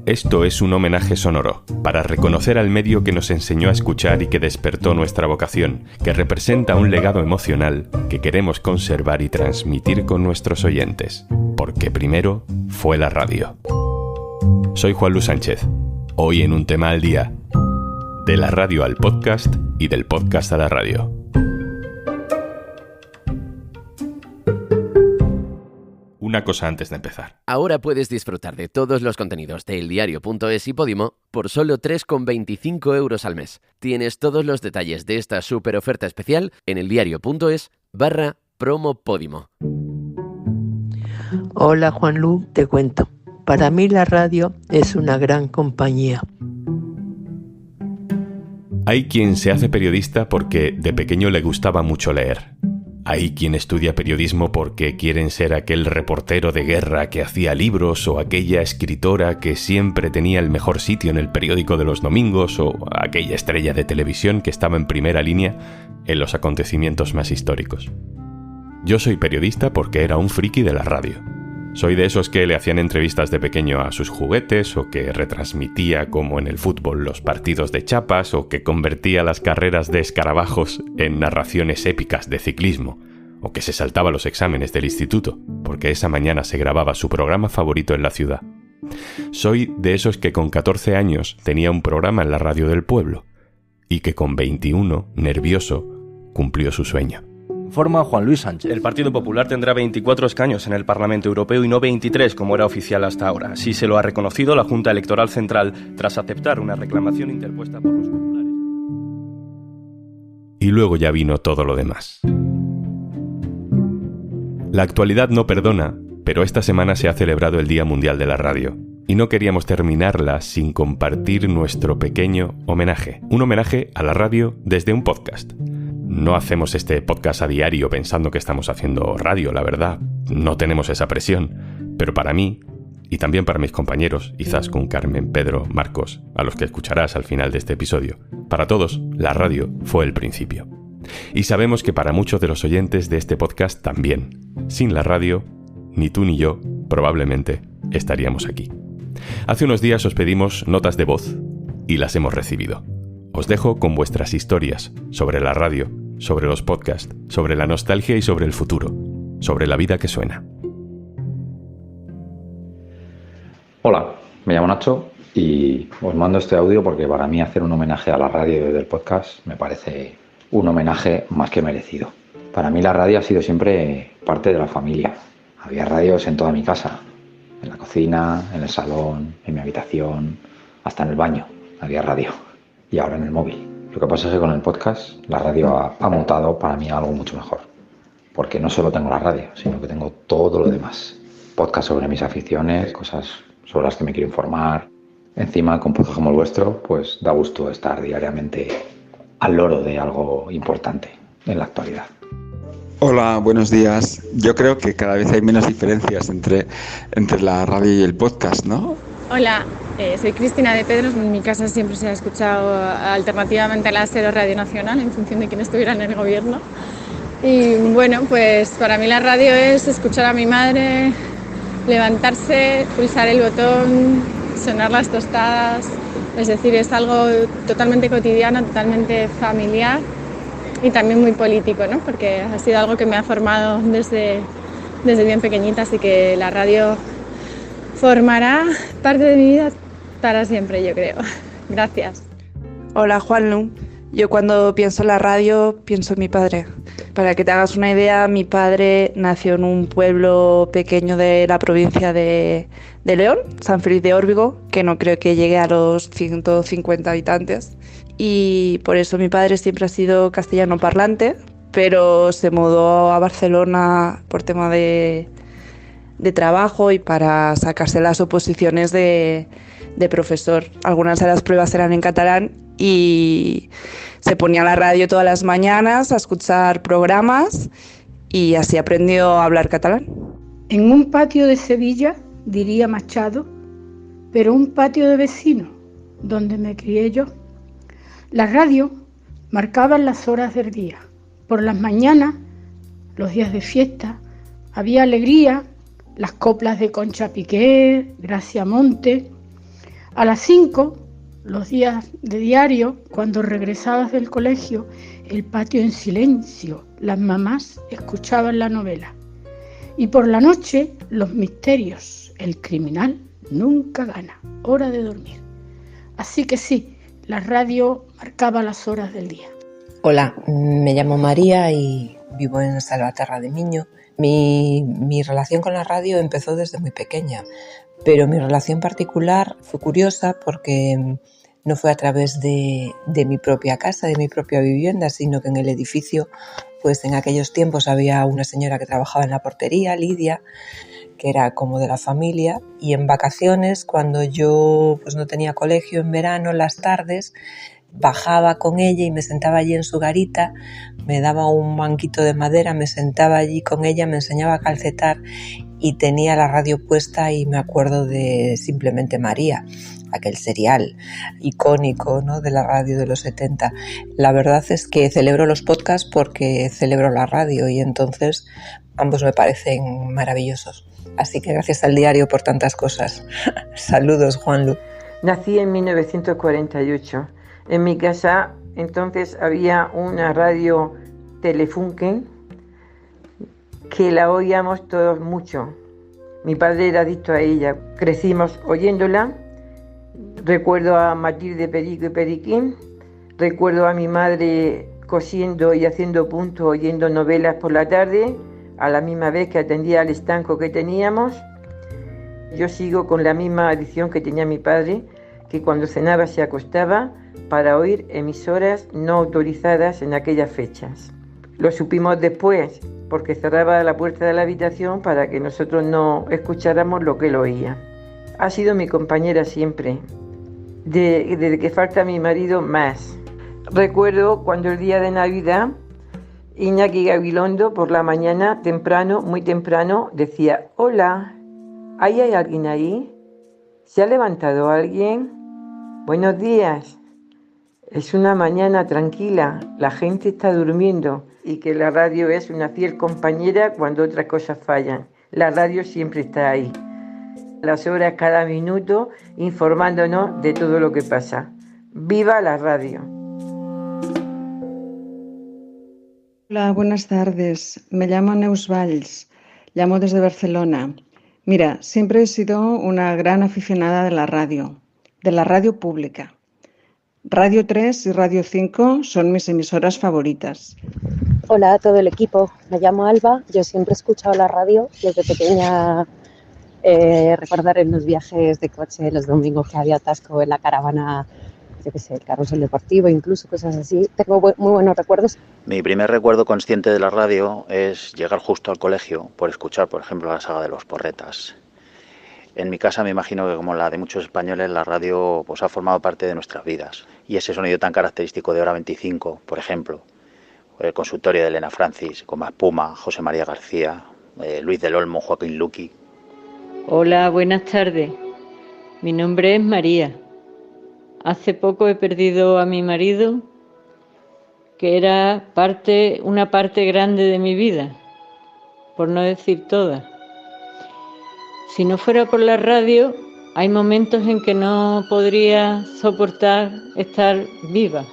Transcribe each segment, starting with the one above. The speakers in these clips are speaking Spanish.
Esto es un homenaje sonoro, para reconocer al medio que nos enseñó a escuchar y que despertó nuestra vocación, que representa un legado emocional que queremos conservar y transmitir con nuestros oyentes, porque primero fue la radio. Soy Juan Luis Sánchez, hoy en Un Tema al Día, de la radio al podcast y del podcast a la radio. Una cosa antes de empezar. Ahora puedes disfrutar de todos los contenidos de eldiario.es y Podimo por solo 3,25 € al mes. Tienes todos los detalles de esta súper oferta especial en eldiario.es/promo Podimo. Hola Juanlu, te cuento. Para mí la radio es una gran compañía. Hay quien se hace periodista porque de pequeño le gustaba mucho leer. Hay quien estudia periodismo porque quieren ser aquel reportero de guerra que hacía libros o aquella escritora que siempre tenía el mejor sitio en el periódico de los domingos o aquella estrella de televisión que estaba en primera línea en los acontecimientos más históricos. Yo soy periodista porque era un friki de la radio. Soy de esos que le hacían entrevistas de pequeño a sus juguetes o que retransmitía como en el fútbol los partidos de chapas o que convertía las carreras de escarabajos en narraciones épicas de ciclismo o que se saltaba los exámenes del instituto porque esa mañana se grababa su programa favorito en la ciudad. Soy de esos que con 14 años tenía un programa en la radio del pueblo y que con 21, nervioso, cumplió su sueño. Forma Juan Luis Sánchez. El Partido Popular tendrá 24 escaños en el Parlamento Europeo y no 23 como era oficial hasta ahora. Así se lo ha reconocido la Junta Electoral Central tras aceptar una reclamación interpuesta por los populares. Y luego ya vino todo lo demás. La actualidad no perdona, pero esta semana se ha celebrado el Día Mundial de la Radio. Y no queríamos terminarla sin compartir nuestro pequeño homenaje. Un homenaje a la radio desde un podcast. No hacemos este podcast a diario pensando que estamos haciendo radio, la verdad. No tenemos esa presión. Pero para mí, y también para mis compañeros, Izaskun, Carmen, Pedro, Marcos, a los que escucharás al final de este episodio, para todos, la radio fue el principio. Y sabemos que para muchos de los oyentes de este podcast también. Sin la radio, ni tú ni yo, probablemente, estaríamos aquí. Hace unos días os pedimos notas de voz, y las hemos recibido. Os dejo con vuestras historias sobre la radio, sobre los podcasts, sobre la nostalgia y sobre el futuro, sobre la vida que suena. Hola, me llamo Nacho y os mando este audio porque para mí hacer un homenaje a la radio desde el podcast me parece un homenaje más que merecido. Para mí la radio ha sido siempre parte de la familia. Había radios en toda mi casa, en la cocina, en el salón, en mi habitación, hasta en el baño había radio. Y ahora en el móvil. Lo que pasa es que con el podcast la radio ha mutado para mí a algo mucho mejor. Porque no solo tengo la radio, sino que tengo todo lo demás. Podcast sobre mis aficiones, cosas sobre las que me quiero informar. Encima, con podcast como el vuestro, pues da gusto estar diariamente al loro de algo importante en la actualidad. Hola, buenos días. Yo creo que cada vez hay menos diferencias entre la radio y el podcast, ¿no? Hola, soy Cristina de Pedros. En mi casa siempre se ha escuchado alternativamente a la SER o Radio Nacional en función de quién estuviera en el gobierno. Y bueno, pues para mí la radio es escuchar a mi madre, levantarse, pulsar el botón, sonar las tostadas. Es decir, es algo totalmente cotidiano, totalmente familiar y también muy político, ¿no? Porque ha sido algo que me ha formado desde bien pequeñita, así que la radio formará parte de mi vida para siempre, yo creo. Gracias. Hola, Juanlu. Yo cuando pienso en la radio, pienso en mi padre. Para que te hagas una idea, mi padre nació en un pueblo pequeño de la provincia de León, San Feliz de Órbigo, que no creo que llegue a los 150 habitantes. Y por eso mi padre siempre ha sido castellano parlante, pero se mudó a Barcelona por tema de trabajo y para sacarse las oposiciones de profesor. Algunas de las pruebas eran en catalán y se ponía a la radio todas las mañanas a escuchar programas y así aprendió a hablar catalán. En un patio de Sevilla, diría Machado, pero un patio de vecinos, donde me crié yo. La radio marcaba las horas del día. Por las mañanas, los días de fiesta, había alegría, las coplas de Concha Piqué, Gracia Monte. A las 5, los días de diario, cuando regresabas del colegio, el patio en silencio, las mamás escuchaban la novela. Y por la noche, los misterios, el criminal nunca gana, hora de dormir. Así que sí, la radio marcaba las horas del día. Hola, me llamo María y vivo en Salvaterra de Miño. Mi relación con la radio empezó desde muy pequeña, pero mi relación particular fue curiosa porque no fue a través de mi propia casa, de mi propia vivienda, sino que en el edificio, pues en aquellos tiempos había una señora que trabajaba en la portería, Lidia, que era como de la familia, y en vacaciones, cuando yo pues no tenía colegio en verano, las tardes, bajaba con ella y me sentaba allí en su garita, me daba un banquito de madera, me sentaba allí con ella, me enseñaba a calcetar y tenía la radio puesta y me acuerdo de Simplemente María, aquel serial icónico, ¿no?, de la radio de los 70. La verdad es que celebro los podcasts porque celebro la radio y entonces ambos me parecen maravillosos. Así que gracias al diario por tantas cosas. Saludos, Juanlu. Nací en 1948. En mi casa entonces había una radio Telefunken que la oíamos todos mucho. Mi padre era adicto a ella. Crecimos oyéndola. Recuerdo a Matilde Perico y Periquín. Recuerdo a mi madre cosiendo y haciendo puntos oyendo novelas por la tarde, a la misma vez que atendía al estanco que teníamos. Yo sigo con la misma adicción que tenía mi padre, que cuando cenaba se acostaba para oír emisoras no autorizadas en aquellas fechas. Lo supimos después, porque cerraba la puerta de la habitación para que nosotros no escucháramos lo que él oía. Ha sido mi compañera siempre, desde que falta mi marido más. Recuerdo cuando el día de Navidad, Iñaki Gabilondo por la mañana, temprano, muy temprano, decía: hola, ¿hay alguien ahí? ¿Se ha levantado alguien? Buenos días. Es una mañana tranquila, la gente está durmiendo y que la radio es una fiel compañera cuando otras cosas fallan. La radio siempre está ahí. Las horas cada minuto informándonos de todo lo que pasa. ¡Viva la radio! Hola, buenas tardes. Me llamo Neus Valls, llamo desde Barcelona. Mira, siempre he sido una gran aficionada de la radio pública. Radio 3 y Radio 5 son mis emisoras favoritas. Hola a todo el equipo, me llamo Alba, yo siempre he escuchado la radio desde pequeña. Recordar en los viajes de coche, los domingos que había atasco en la caravana, yo qué sé, el carrusel deportivo, incluso cosas así. Tengo muy buenos recuerdos. Mi primer recuerdo consciente de la radio es llegar justo al colegio por escuchar, por ejemplo, la saga de los Porretas. En mi casa me imagino que, como la de muchos españoles, la radio pues ha formado parte de nuestras vidas. Y ese sonido tan característico de Hora 25, por ejemplo, el consultorio de Elena Francis, con Puma, José María García, Luis del Olmo, Joaquín Luqui. Hola, buenas tardes. Mi nombre es María. Hace poco he perdido a mi marido, que era una parte grande de mi vida, por no decir toda. Si no fuera por la radio, hay momentos en que no podría soportar estar viva.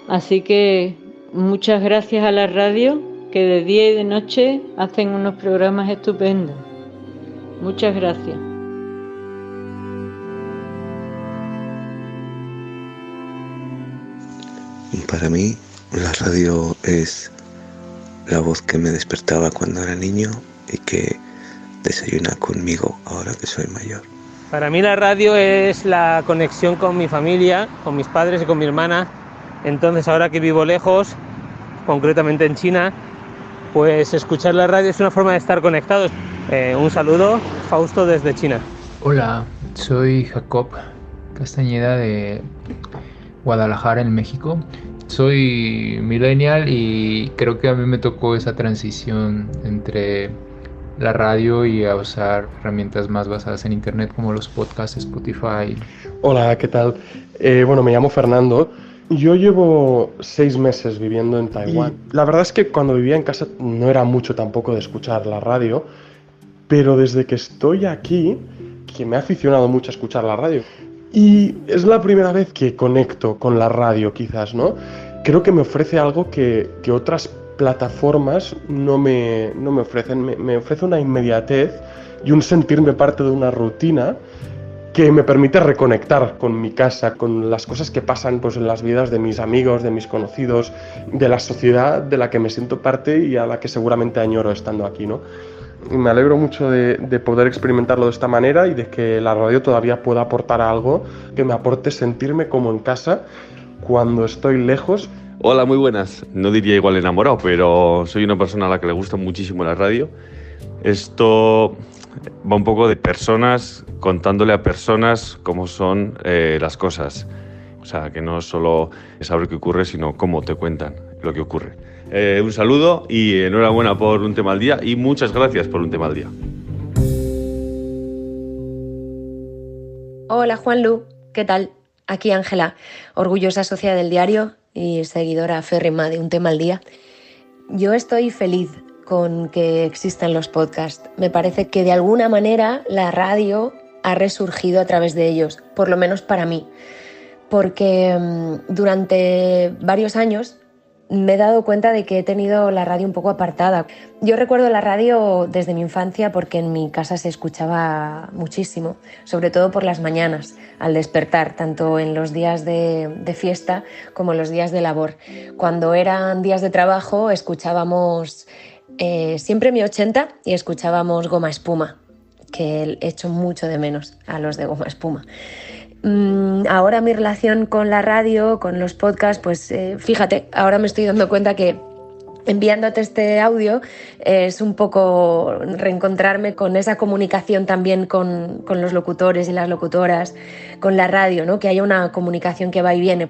Así que muchas gracias a la radio, que de día y de noche hacen unos programas estupendos. Muchas gracias. Para mí, la radio es la voz que me despertaba cuando era niño y que desayuna conmigo ahora que soy mayor. Para mí la radio es la conexión con mi familia, con mis padres y con mi hermana. Entonces, ahora que vivo lejos, concretamente en China, pues escuchar la radio es una forma de estar conectados. Un saludo, Fausto desde China. Hola, soy Jacob Castañeda de Guadalajara, en México. Soy millennial y creo que a mí me tocó esa transición entre la radio y a usar herramientas más basadas en internet como los podcasts, Spotify. Hola, ¿qué tal? Me llamo Fernando. Yo llevo 6 meses viviendo en Taiwán. La verdad es que cuando vivía en casa no era mucho tampoco de escuchar la radio, pero desde que estoy aquí, que me ha aficionado mucho a escuchar la radio. Y es la primera vez que conecto con la radio, quizás, ¿no? Creo que me ofrece algo que otras plataformas no me ofrecen. Me ofrece una inmediatez y un sentirme parte de una rutina que me permite reconectar con mi casa, con las cosas que pasan pues, en las vidas de mis amigos, de mis conocidos, de la sociedad de la que me siento parte y a la que seguramente añoro estando aquí, ¿no? Y me alegro mucho de poder experimentarlo de esta manera y de que la radio todavía pueda aportar algo que me aporte sentirme como en casa cuando estoy lejos. Hola, muy buenas. No diría igual enamorado, pero soy una persona a la que le gusta muchísimo la radio. Esto va un poco de personas contándole a personas cómo son las cosas. O sea, que no solo es saber qué ocurre, sino cómo te cuentan lo que ocurre. Un saludo y enhorabuena por Un Tema al Día y muchas gracias por Un Tema al Día. Hola Juanlu, ¿qué tal? Aquí Ángela, orgullosa socia del diario y seguidora férrima de Un Tema al Día. Yo estoy feliz con que existan los podcasts. Me parece que de alguna manera la radio ha resurgido a través de ellos, por lo menos para mí, porque durante varios años me he dado cuenta de que he tenido la radio un poco apartada. Yo recuerdo la radio desde mi infancia porque en mi casa se escuchaba muchísimo, sobre todo por las mañanas, al despertar, tanto en los días de fiesta como en los días de labor. Cuando eran días de trabajo escuchábamos siempre Mi 80 y escuchábamos Goma Espuma, que echo mucho de menos a los de Goma Espuma. Ahora mi relación con la radio, con los podcasts, pues fíjate, ahora me estoy dando cuenta que enviándote este audio es un poco reencontrarme con esa comunicación también con los locutores y las locutoras, con la radio, ¿no? Que haya una comunicación que va y viene.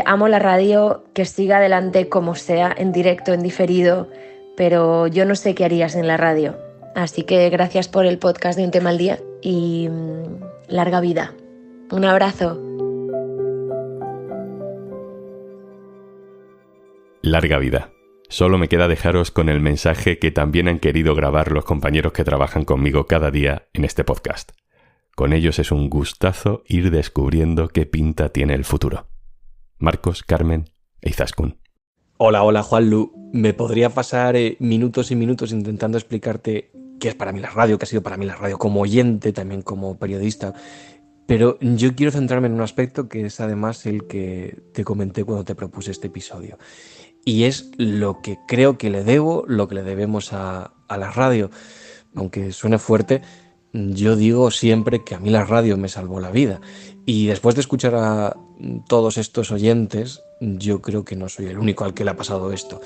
Amo la radio, que siga adelante como sea, en directo, en diferido, pero yo no sé qué harías en la radio. Así que gracias por el podcast de Un Tema al Día y larga vida. Un abrazo. Larga vida. Solo me queda dejaros con el mensaje que también han querido grabar los compañeros que trabajan conmigo cada día en este podcast. Con ellos es un gustazo ir descubriendo qué pinta tiene el futuro. Marcos, Carmen e Izaskun. Hola Juanlu. Me podría pasar minutos y minutos intentando explicarte qué es para mí la radio, qué ha sido para mí la radio como oyente, también como periodista. Pero yo quiero centrarme en un aspecto que es además el que te comenté cuando te propuse este episodio. Y es lo que creo que le debo, lo que le debemos a la radio. Aunque suene fuerte, yo digo siempre que a mí la radio me salvó la vida. Y después de escuchar a todos estos oyentes, yo creo que no soy el único al que le ha pasado esto.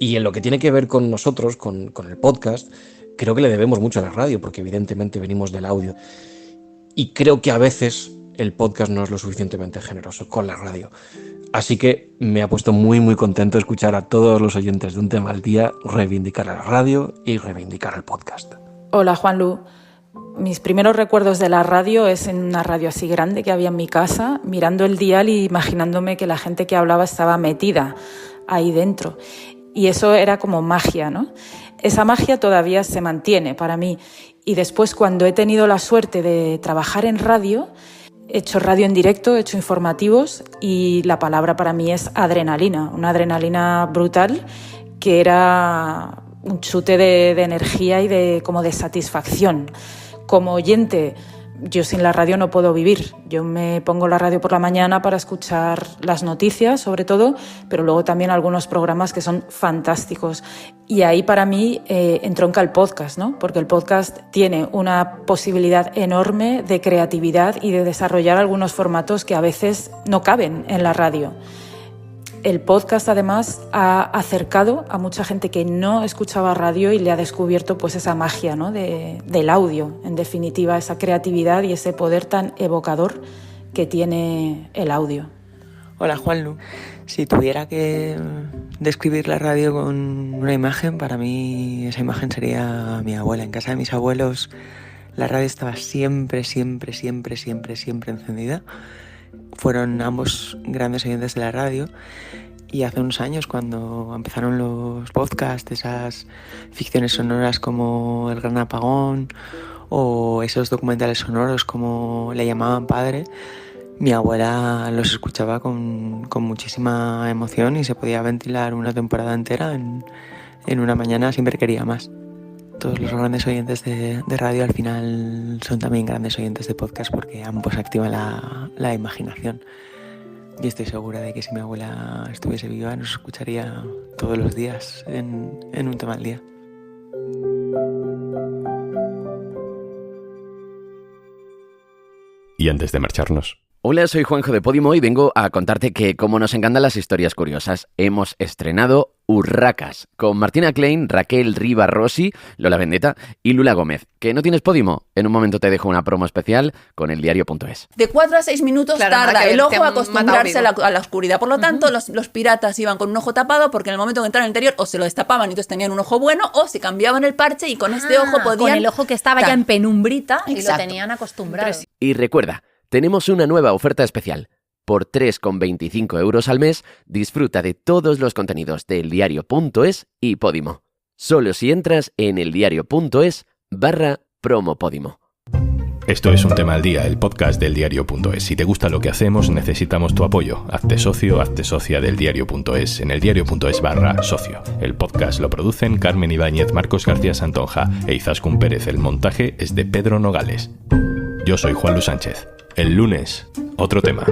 Y en lo que tiene que ver con nosotros, con el podcast, creo que le debemos mucho a la radio, porque evidentemente venimos del audio. Y creo que a veces el podcast no es lo suficientemente generoso con la radio. Así que me ha puesto muy muy contento escuchar a todos los oyentes de Un Tema al Día reivindicar a la radio y reivindicar el podcast. Hola Juanlu. Mis primeros recuerdos de la radio es en una radio así grande que había en mi casa, mirando el dial y imaginándome que la gente que hablaba estaba metida ahí dentro. Y eso era como magia, ¿no? Esa magia todavía se mantiene para mí. Y después, cuando he tenido la suerte de trabajar en radio, he hecho radio en directo, he hecho informativos y la palabra para mí es adrenalina, una adrenalina brutal que era un chute de energía y como de satisfacción. Como oyente, yo sin la radio no puedo vivir. Yo me pongo la radio por la mañana para escuchar las noticias, sobre todo, pero luego también algunos programas que son fantásticos. Y ahí para mí entronca el podcast, ¿no? Porque el podcast tiene una posibilidad enorme de creatividad y de desarrollar algunos formatos que a veces no caben en la radio. El podcast además ha acercado a mucha gente que no escuchaba radio y le ha descubierto pues esa magia, ¿no? del audio, en definitiva, esa creatividad y ese poder tan evocador que tiene el audio. Hola Juanlu, si tuviera que describir la radio con una imagen, para mí esa imagen sería mi abuela. En casa de mis abuelos la radio estaba siempre encendida. Fueron ambos grandes oyentes de la radio Y hace unos años, cuando empezaron los podcasts, esas ficciones sonoras como El Gran Apagón o esos documentales sonoros como Le llamaban padre, mi abuela los escuchaba con muchísima emoción y se podía ventilar una temporada entera en una mañana, siempre quería más. Todos los grandes oyentes de radio al final son también grandes oyentes de podcast porque ambos activan la imaginación. Y estoy segura de que si mi abuela estuviese viva nos escucharía todos los días en un tema al día. Y antes de marcharnos... Hola, soy Juanjo de Podimo y vengo a contarte que, como nos encantan las historias curiosas, hemos estrenado Urracas con Martina Klein, Raquel Riva Rossi, Lola Vendetta y Lula Gómez. ¿Que no tienes Podimo? En un momento te dejo una promo especial con eldiario.es. De 4 a 6 minutos tarda el ojo a acostumbrarse a la oscuridad. Por lo tanto, los piratas iban con un ojo tapado porque en el momento que entraron en el interior o se lo destapaban y entonces tenían un ojo bueno, o se cambiaban el parche y con este ojo podían... Con el ojo que estaba ya en penumbrita. Exacto. Y lo tenían acostumbrado. Y recuerda, tenemos una nueva oferta especial. Por 3,25 € al mes, disfruta de todos los contenidos de eldiario.es y Podimo. Solo si entras en eldiario.es/promopodimo. Esto es Un Tema al Día, el podcast del Diario.es. Si te gusta lo que hacemos, necesitamos tu apoyo. Hazte socio, hazte socia del Diario.es en eldiario.es/socio. El podcast lo producen Carmen Ibáñez, Marcos García Santonja e Izaskun Pérez. El montaje es de Pedro Nogales. Yo soy Juan Luis Sánchez. El lunes, otro tema.